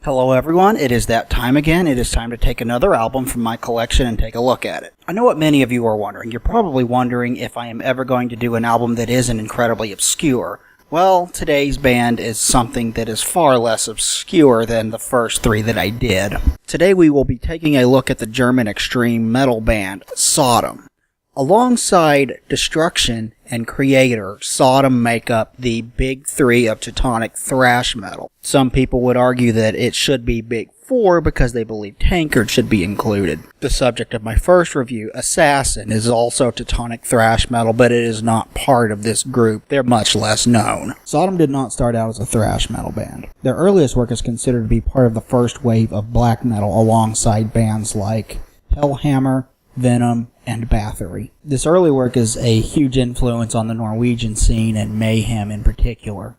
Hello everyone, it is that time again. It is time to take another album from my collection and take a look at it. I know what many of you are wondering. You're probably wondering if I am ever going to do an album that isn't incredibly obscure. Well, today's band is something that is far less obscure than the first three that I did. Today we will be taking a look at the German extreme metal band, Sodom. Alongside Destruction and Creator, Sodom make up the big three of Teutonic thrash metal. Some people would argue that it should be big four because they believe Tankard should be included. The subject of my first review, Assassin, is also Teutonic thrash metal, but it is not part of this group. They're much less known. Sodom did not start out as a thrash metal band. Their earliest work is considered to be part of the first wave of black metal alongside bands like Hellhammer, Venom, and Bathory. This early work is a huge influence on the Norwegian scene and Mayhem in particular.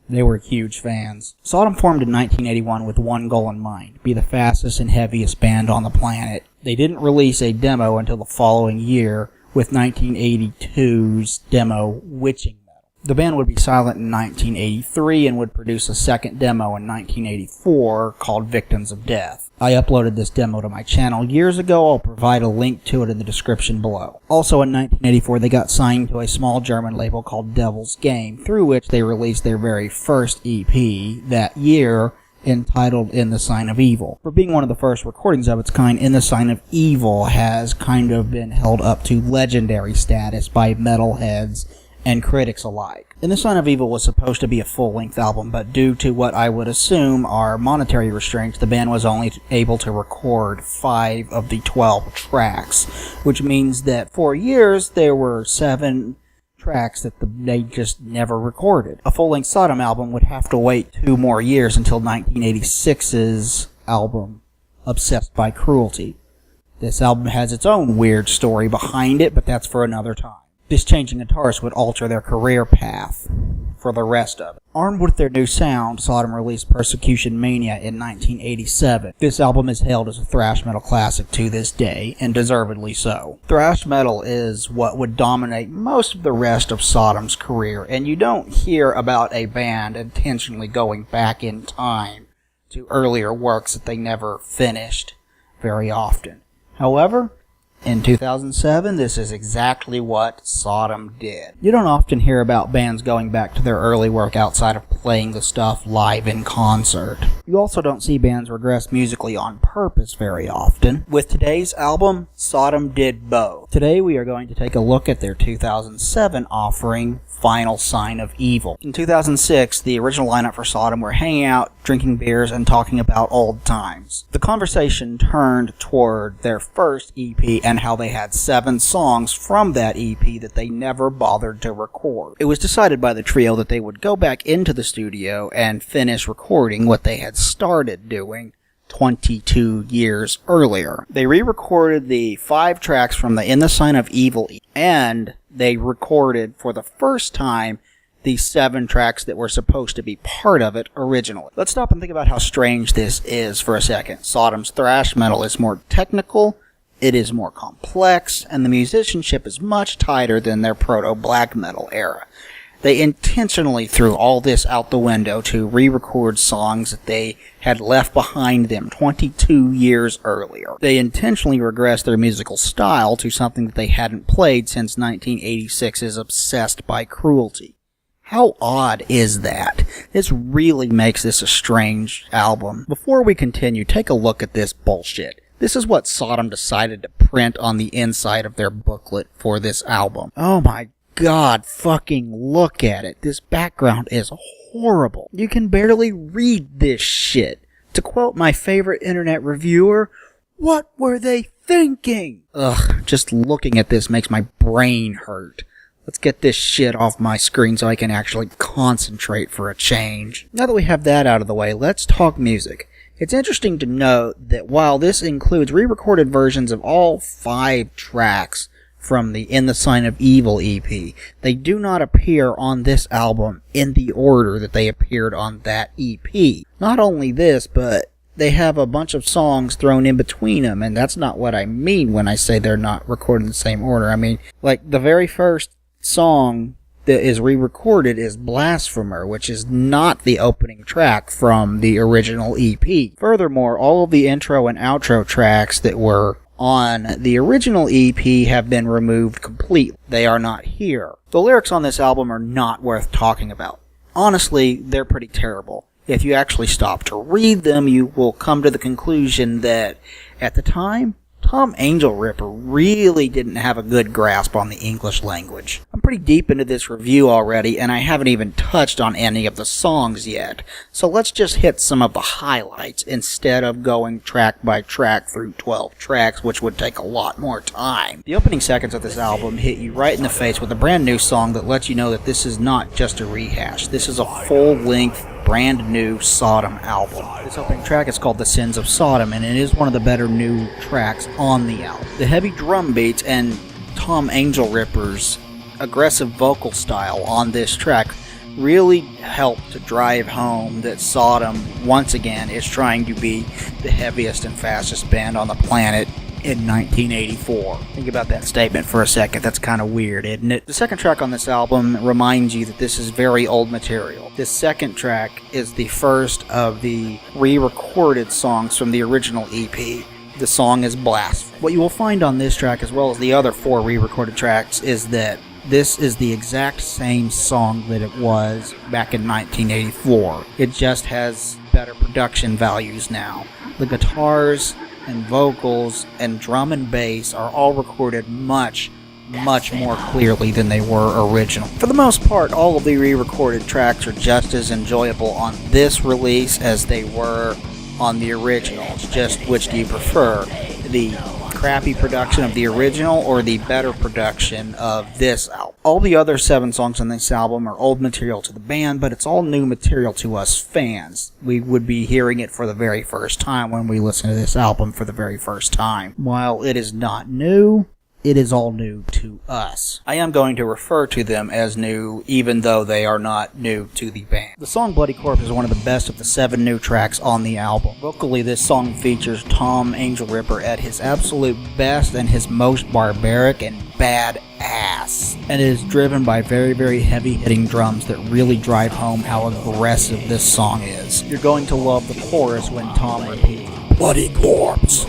They were huge fans. Sodom formed in 1981 with one goal in mind: be the fastest and heaviest band on the planet. They didn't release a demo until the following year with 1982's demo Witching Metal. The band would be silent in 1983 and would produce a second demo in 1984 called Victims of Death. I uploaded this demo to my channel years ago. I'll provide a link to it in the description below. Also in 1984 they got signed to a small German label called Devil's Game, through which they released their very first EP that year, entitled In the Sign of Evil. For being one of the first recordings of its kind, In the Sign of Evil has kind of been held up to legendary status by metalheads and critics alike. In the Sign of Evil was supposed to be a full-length album, but due to what I would assume are monetary restraints, the band was only able to record 5 of the 12 tracks, which means that for years there were 7 tracks that they just never recorded. A full-length Sodom album would have to wait 2 more years until 1986's album, Obsessed by Cruelty. This album has its own weird story behind it, but that's for another time. This changing guitarist would alter their career path for the rest of it. Armed with their new sound, Sodom released Persecution Mania in 1987. This album is hailed as a thrash metal classic to this day, and deservedly so. Thrash metal is what would dominate most of the rest of Sodom's career, and you don't hear about a band intentionally going back in time to earlier works that they never finished very often. However, in 2007, this is exactly what Sodom did. You don't often hear about bands going back to their early work outside of playing the stuff live in concert. You also don't see bands regress musically on purpose very often. With today's album, Sodom did both. Today we are going to take a look at their 2007 offering, Final Sign of Evil. In 2006, the original lineup for Sodom were hanging out, drinking beers, and talking about old times. The conversation turned toward their first EP and how they had 7 songs from that EP that they never bothered to record. It was decided by the trio that they would go back into the studio and finish recording what they had started doing 22 years earlier. They re-recorded the 5 tracks from the In the Sign of Evil, and they recorded for the first time the 7 tracks that were supposed to be part of it originally. Let's stop and think about how strange this is for a second. Sodom's thrash metal is more technical, it is more complex, and the musicianship is much tighter than their proto-black metal era. They intentionally threw all this out the window to re-record songs that they had left behind them 22 years earlier. They intentionally regressed their musical style to something that they hadn't played since 1986's Obsessed by Cruelty. How odd is that? This really makes this a strange album. Before we continue, take a look at this bullshit. This is what Sodom decided to print on the inside of their booklet for this album. Oh my God, fucking look at it. This background is horrible. You can barely read this shit. To quote my favorite internet reviewer, what were they thinking? Ugh, just looking at this makes my brain hurt. Let's get this shit off my screen so I can actually concentrate for a change. Now that we have that out of the way, let's talk music. It's interesting to note that while this includes re-recorded versions of all 5 tracks from the In the Sign of Evil EP, they do not appear on this album in the order that they appeared on that EP. Not only this, but they have a bunch of songs thrown in between them, and that's not what I mean when I say they're not recorded in the same order. I mean, like, the very first song that is re-recorded is Blasphemer, which is not the opening track from the original EP. Furthermore, all of the intro and outro tracks that were on the original EP have been removed completely. They are not here. The lyrics on this album are not worth talking about. Honestly, they're pretty terrible. If you actually stop to read them, you will come to the conclusion that, at the time, Tom Angel Ripper really didn't have a good grasp on the English language. I'm pretty deep into this review already, and I haven't even touched on any of the songs yet, so let's just hit some of the highlights instead of going track by track through 12 tracks, which would take a lot more time. The opening seconds of this album hit you right in the face with a brand new song that lets you know that this is not just a rehash. This is a full-length, brand new Sodom album. This opening track is called The Sins of Sodom, and it is one of the better new tracks on the album. The heavy drum beats and Tom Angel Ripper's aggressive vocal style on this track really help to drive home that Sodom, once again, is trying to be the heaviest and fastest band on the planet in 1984. Think about that statement for a second. That's kind of weird, isn't it? The second track on this album reminds you that this is very old material. This second track is the first of the re-recorded songs from the original EP. The song is Blasphemy. What you will find on this track, as well as the other 4 re-recorded tracks, is that this is the exact same song that it was back in 1984. It just has better production values now. The guitars and vocals and drum and bass are all recorded much more clearly than they were original. For the most part, all of the re-recorded tracks are just as enjoyable on this release as they were on the original. It's just which do you prefer? The crappy production of the original or the better production of this album? All the other 7 songs on this album are old material to the band, but it's all new material to us fans. We would be hearing it for the very first time when we listen to this album for the very first time. While it is not new, it is all new to us. I am going to refer to them as new, even though they are not new to the band. The song Bloody Corpse is one of the best of the 7 new tracks on the album. Vocally, this song features Tom Angel Ripper at his absolute best and his most barbaric and badass. And it is driven by very heavy-hitting drums that really drive home how aggressive this song is. You're going to love the chorus when Tom repeats, "Bloody Corpse."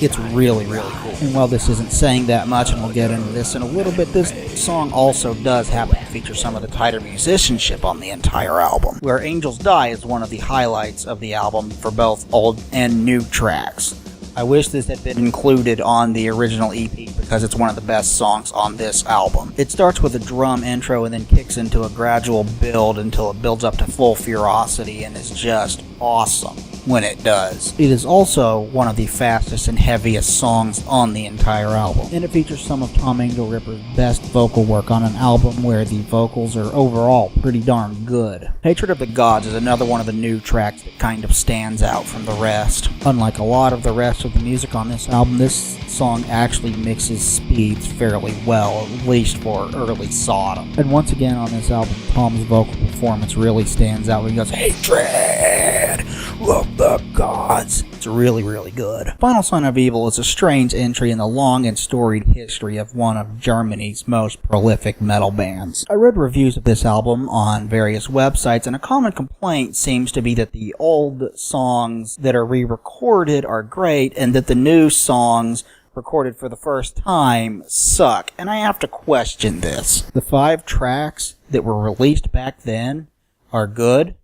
It's really cool. And while this isn't saying that much, and we'll get into this in a little bit, this song also does happen to feature some of the tighter musicianship on the entire album. Where Angels Die is one of the highlights of the album for both old and new tracks. I wish this had been included on the original EP because it's one of the best songs on this album. It starts with a drum intro and then kicks into a gradual build until it builds up to full ferocity and is just awesome when it does. It is also one of the fastest and heaviest songs on the entire album, and it features some of Tom Angel Ripper's best vocal work on an album where the vocals are overall pretty darn good. Hatred of the Gods is another one of the new tracks that kind of stands out from the rest. Unlike a lot of the rest of the music on this album, this song actually mixes speeds fairly well, at least for early Sodom. And once again on this album, Tom's vocal performance really stands out when he goes, "Hatred of the Gods." It's really good. Final Sign of Evil is a strange entry in the long and storied history of one of Germany's most prolific metal bands. I read reviews of this album on various websites, and a common complaint seems to be that the old songs that are re-recorded are great, and that the new songs recorded for the first time suck, and I have to question this. The 5 tracks that were released back then are good,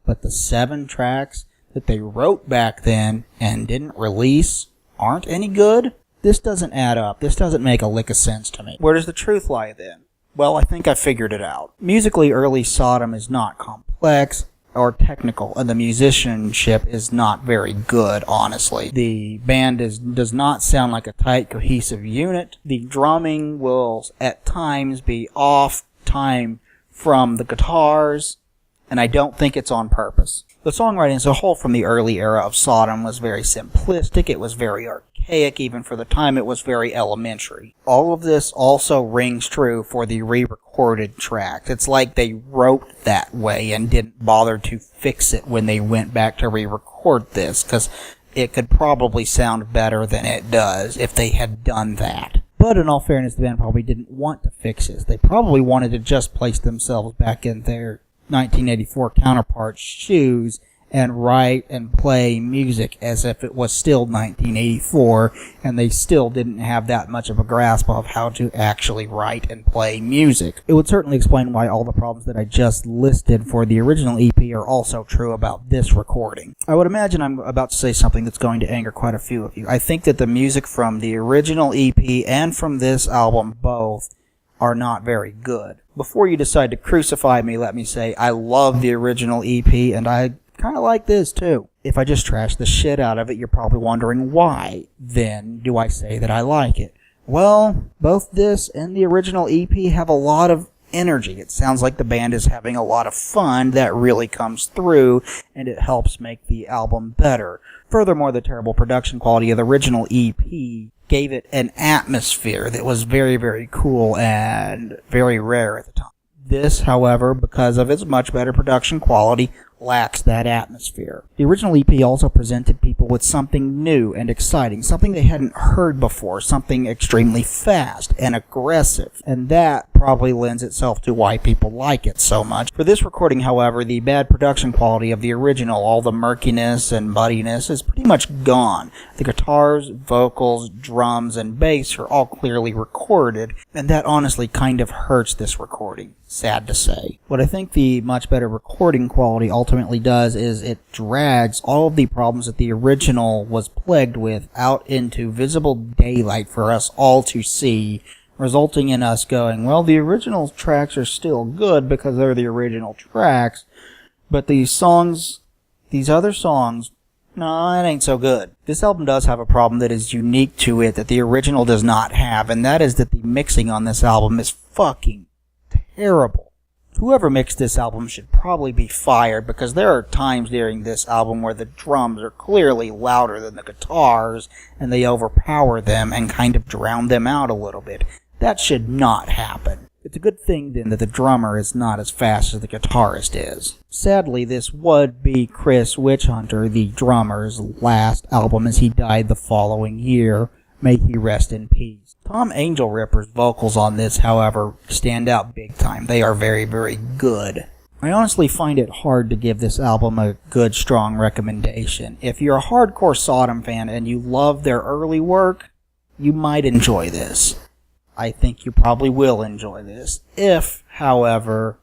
but the 7 tracks that they wrote back then and didn't release aren't any good? This doesn't add up. This doesn't make a lick of sense to me. Where does the truth lie then? Well, I think I figured it out. Musically, early Sodom is not complex or technical, and the musicianship is not very good, honestly. The band does not sound like a tight, cohesive unit. The drumming will at times be off time from the guitars, and I don't think it's on purpose. The songwriting as a whole from the early era of Sodom was very simplistic, it was very archaic, even for the time it was very elementary. All of this also rings true for the re-recorded tracks. It's like they wrote that way and didn't bother to fix it when they went back to re-record this, because it could probably sound better than it does if they had done that. But in all fairness, the band probably didn't want to fix this. They probably wanted to just place themselves back in their 1984 counterparts' shoes and write and play music as if it was still 1984, and they still didn't have that much of a grasp of how to actually write and play music. It would certainly explain why all the problems that I just listed for the original EP are also true about this recording. I would imagine I'm about to say something that's going to anger quite a few of you. I think that the music from the original EP and from this album both are not very good. Before you decide to crucify me, let me say I love the original EP, and I kind of like this too. If I just trash the shit out of it, you're probably wondering why then do I say that I like it. Well, both this and the original EP have a lot of energy. It sounds like the band is having a lot of fun. That really comes through, and it helps make the album better. Furthermore, the terrible production quality of the original EP gave it an atmosphere that was very, very cool and very rare at the time. This, however, because of its much better production quality, lacks that atmosphere. The original EP also presented people with something new and exciting, something they hadn't heard before, something extremely fast and aggressive, and that probably lends itself to why people like it so much. For this recording, however, the bad production quality of the original, all the murkiness and muddiness, is pretty much gone. The guitars, vocals, drums, and bass are all clearly recorded, and that honestly kind of hurts this recording. Sad to say. What I think the much better recording quality ultimately does is it drags all of the problems that the original was plagued with out into visible daylight for us all to see, resulting in us going, well, the original tracks are still good because they're the original tracks, but these other songs, no, it ain't so good. This album does have a problem that is unique to it that the original does not have, and that is that the mixing on this album is fucking terrible. Whoever mixed this album should probably be fired, because there are times during this album where the drums are clearly louder than the guitars and they overpower them and kind of drown them out a little bit. That should not happen. It's a good thing then that the drummer is not as fast as the guitarist is. Sadly, this would be Chris Witchhunter, the drummer's last album, as he died the following year. May he rest in peace. Tom Angel Ripper's vocals on this, however, stand out big time. They are very, very good. I honestly find it hard to give this album a good, strong recommendation. If you're a hardcore Sodom fan and you love their early work, you might enjoy this. I think you probably will enjoy this. If, however,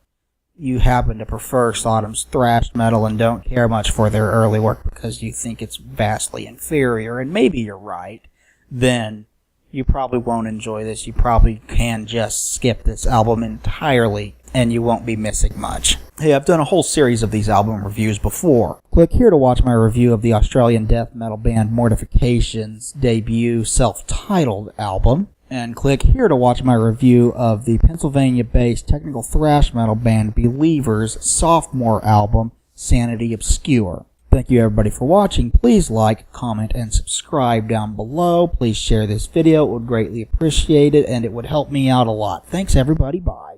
you happen to prefer Sodom's thrash metal and don't care much for their early work because you think it's vastly inferior, and maybe you're right, then you probably won't enjoy this. You probably can just skip this album entirely, and you won't be missing much. Hey, I've done a whole series of these album reviews before. Click here to watch my review of the Australian death metal band Mortification's debut self-titled album, and click here to watch my review of the Pennsylvania-based technical thrash metal band Believer's sophomore album, Sanity Obscure. Thank you everybody for watching. Please like, comment, and subscribe down below. Please share this video. It would greatly appreciate it, and it would help me out a lot. Thanks everybody. Bye.